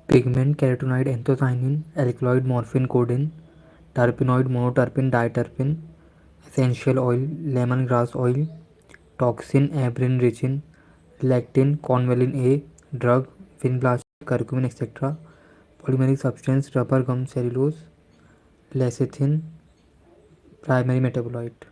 pigment, carotenoid, anthocyanin, alkaloid, morphine, codeine, terpenoid, monoterpene, diterpene, essential oil, lemongrass oil, toxin, abririn, lectin, convalin A, drug, vinblastine, curcumin, etc., polymeric substance, rubber gum cellulose, lecithin, primary metabolite.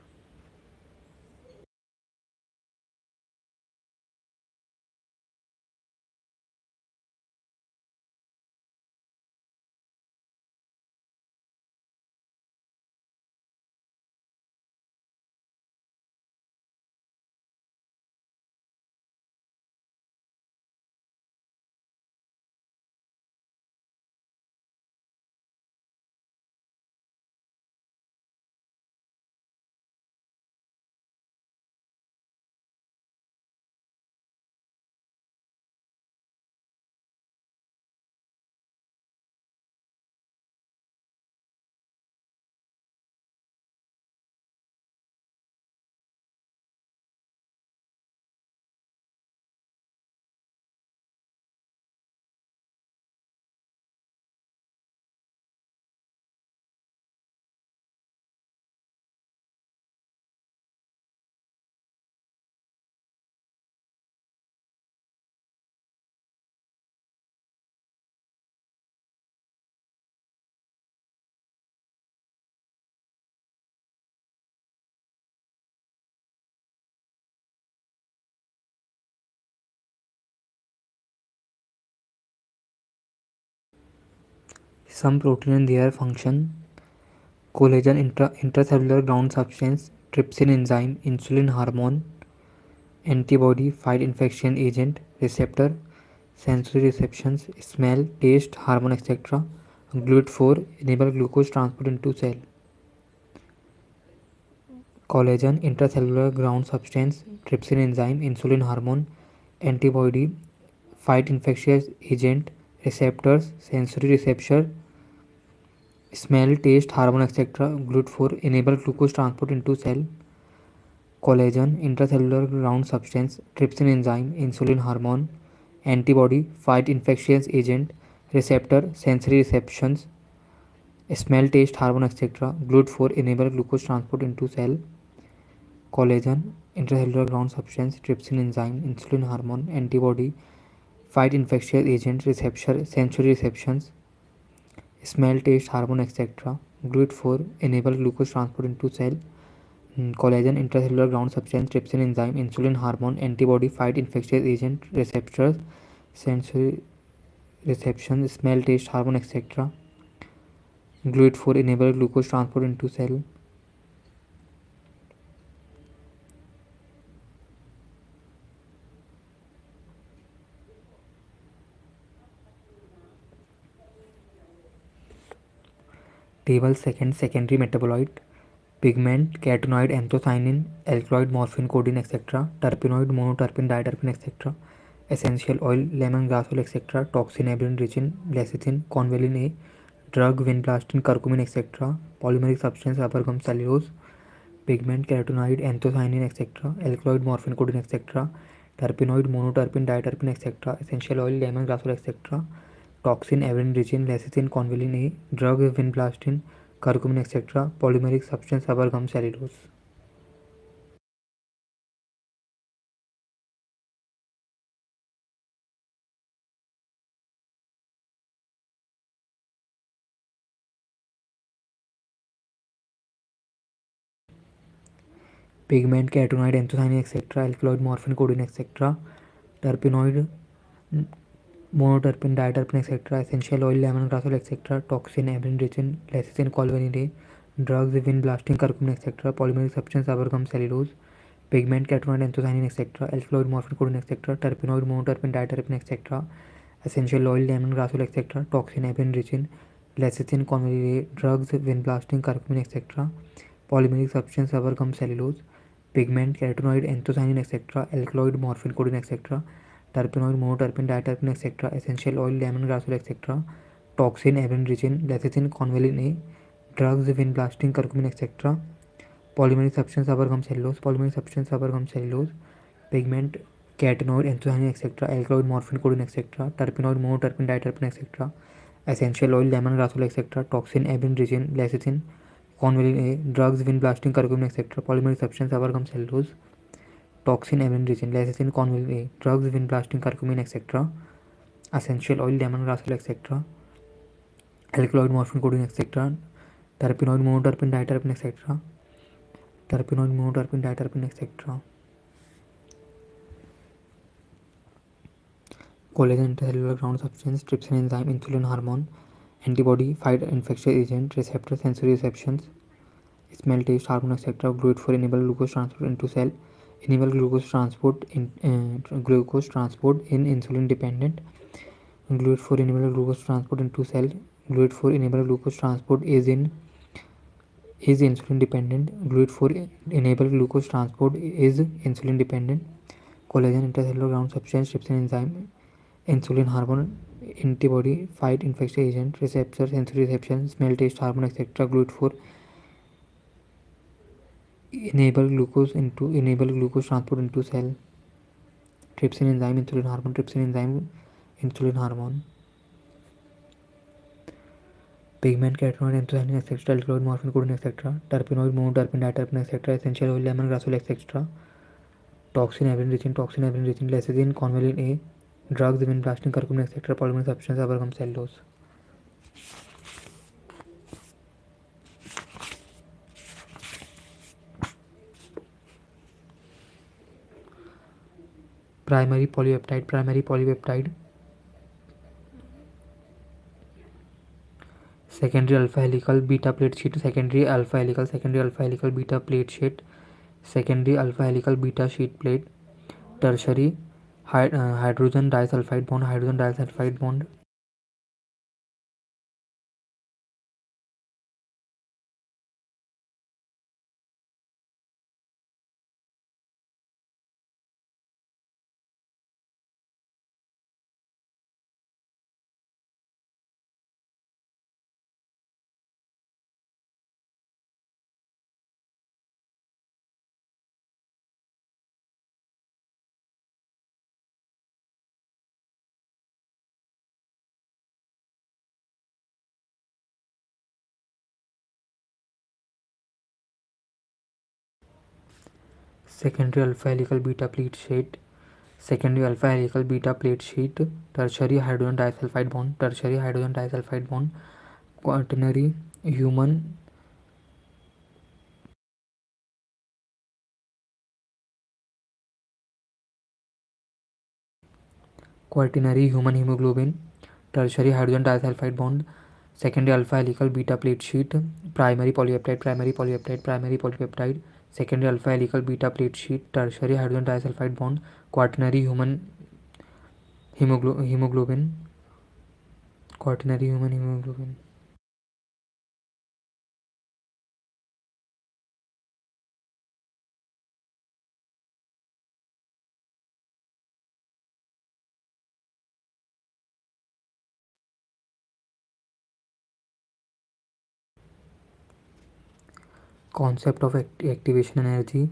Some protein and their function: collagen, intracellular ground substance, trypsin enzyme, insulin hormone, antibody, fight infection agent, receptor, sensory receptions, smell, taste, hormone, etc. GLUT4 enable glucose transport into cell. Collagen, intracellular ground substance, trypsin enzyme, insulin hormone, antibody, fight infectious agent, receptors, sensory reception, smell, taste, hormone, etc. GLUT4 enable glucose transport into cell. Collagen, intracellular ground substance, trypsin enzyme, insulin hormone, antibody, fight infectious agent, receptor, sensory receptions, smell, taste, hormone, etc. GLUT4 enable glucose transport into cell. Collagen, intracellular ground substance, trypsin enzyme, insulin hormone, antibody, fight infectious agent, receptor, sensory receptions, smell, taste, hormone, etc. GLUT4 enable glucose transport into cell. Collagen, intracellular ground substance, trypsin enzyme, insulin hormone, antibody, fight infectious agent, receptors, sensory reception, smell, taste, hormone, etc. GLUT4 enable glucose transport into cell. Table second, secondary metabolite: pigment, carotenoid, anthocyanin, alkaloid, morphine, codeine, etc., terpenoid, monoterpene, diterpene, etc., essential oil, lemongrass oil, etc., toxin, abririn, lecithin, convalin A, drug, vinblastine, curcumin, etc., polymeric substance, rubber gum cellulose, pigment, carotenoid, anthocyanin, etc., alkaloid, morphine, codeine, etc., terpenoid, monoterpene, diterpene, etc., essential oil, lemongrass oil, etc., toxin, abririn, lecithin, convalin A, drug, vinblastine, curcumin, etc., polymeric substance, rubber gum cellulose. Pigment, carotenoid, anthocyanin, etc., alkaloid, morphine, codeine, etc., terpenoid, monoterpene, diterpene, etc., essential oil, lemongrass oil, etc., toxin, abririn, lecithin, colvanide, drugs, vinblastine, curcumin, etc., polymeric substance, rubber gum cellulose, pigment, carotenoid, anthocyanin, etc., alkaloid, morphine, codeine, etc., terpenoid, monoterpene, diterpene, etc., essential oil, lemongrass oil, etc., toxin, abririn, lecithin, colvanide, drugs, vinblastine, curcumin, etc., polymeric substance, rubber gum cellulose, pigment, carotenoid, anthocyanin, etc., alkaloid, morphine, codeine, etc., terpenoid, monoterpene, diterpene, etc., essential oil, lemongrass oil, etc., toxin, abririn, lecithin, convalin A, drugs, vinblastine, curcumin, etc., polymeric substance, rubber gum cellulose, pigment, catenoid, anthocyanin, etc., alkaloid, morphine, codeine, etc., terpenoid, monoterpene, diterpene, etc., essential oil, lemongrass oil, etc., toxin, abenrigine, lecithin, convalin A, drugs, wind blasting, curcumin, etc., polymeric substance, amalgam cellulose, toxin, abenrigine, lecithin, convalin A, drugs, wind blasting, curcumin, etc., essential oil, lemongrass oil, etc., alkaloid, morphine, codeine, etc., terpenoid, monoterpene, diterpene, etc., terpenoid, monoterpene, diterpene, etc., collagen, intracellular ground substance, trypsin enzyme, insulin hormone, antibody, fight infectious agent, receptor, sensory receptions, smell, taste, hormone, etc. Glucose for enable glucose transport into cell, enable glucose transport in insulin dependent. Glucose for enable glucose transport into cell. Glucose for enable glucose transport is insulin dependent. Glucose for enable glucose transport is insulin dependent. Collagen, intracellular ground substance, trypsin enzyme, insulin hormone, antibody, fight infectious agent, receptor, sensory reception, smell, taste, hormone, etc. Glucose for enable glucose transport into cell. Trypsin enzyme, insulin hormone, trypsin enzyme, insulin hormone, pigment, carotenoid, anthocyanin, etc., alkaloid, morphine, codeine, etc., terpenoid, monoterpene, diterpene, etc., essential oil, lemongrass oil, etc., toxin, abenrichin, lecithin, convalin A, drugs, wind blasting, curcumin, etc., polymeric substance, amalgam cellulose. Primary polypeptide, secondary alpha helical beta plate sheet, secondary alpha helical beta plate sheet, secondary alpha helical beta sheet plate, tertiary hydrogen disulfide bond, secondary alpha helical beta plate sheet, secondary alpha helical beta plate sheet, tertiary hydrogen disulfide bond, quaternary human hemoglobin, tertiary hydrogen disulfide bond, secondary alpha helical beta plate sheet, primary polypeptide, secondary alpha helical beta plate sheet, tertiary hydrogen disulfide bond, quaternary human hemoglobin, quaternary human hemoglobin. Concept of activation energy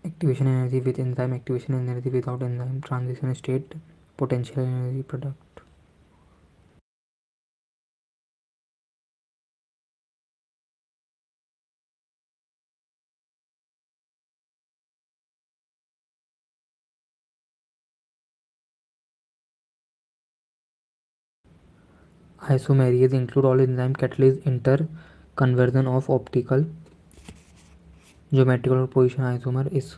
with enzyme, activation energy without enzyme, transition state, potential energy product. Isomeres include all enzyme catalysts interconversion of optical, geometrical or position isomer is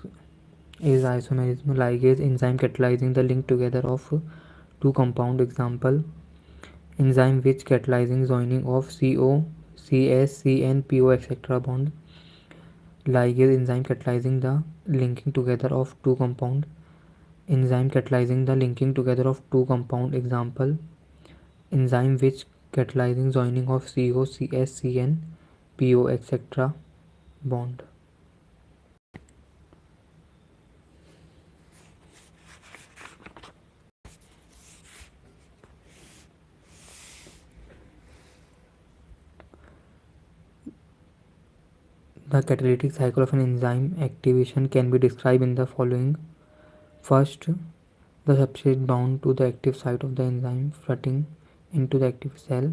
isomerism. Ligase enzyme catalyzing the link together of two compound. Example: enzyme which catalyzing joining of CO, CS, CN, PO, etc. bond. Ligase enzyme catalyzing the linking together of two compound. Enzyme catalyzing the linking together of two compound. Example: enzyme which catalyzing joining of CO, CS, CN, PO, etc. bond. The catalytic cycle of an enzyme activation can be described in the following. First, the substrate bound to the active site of the enzyme flooding into the active cell.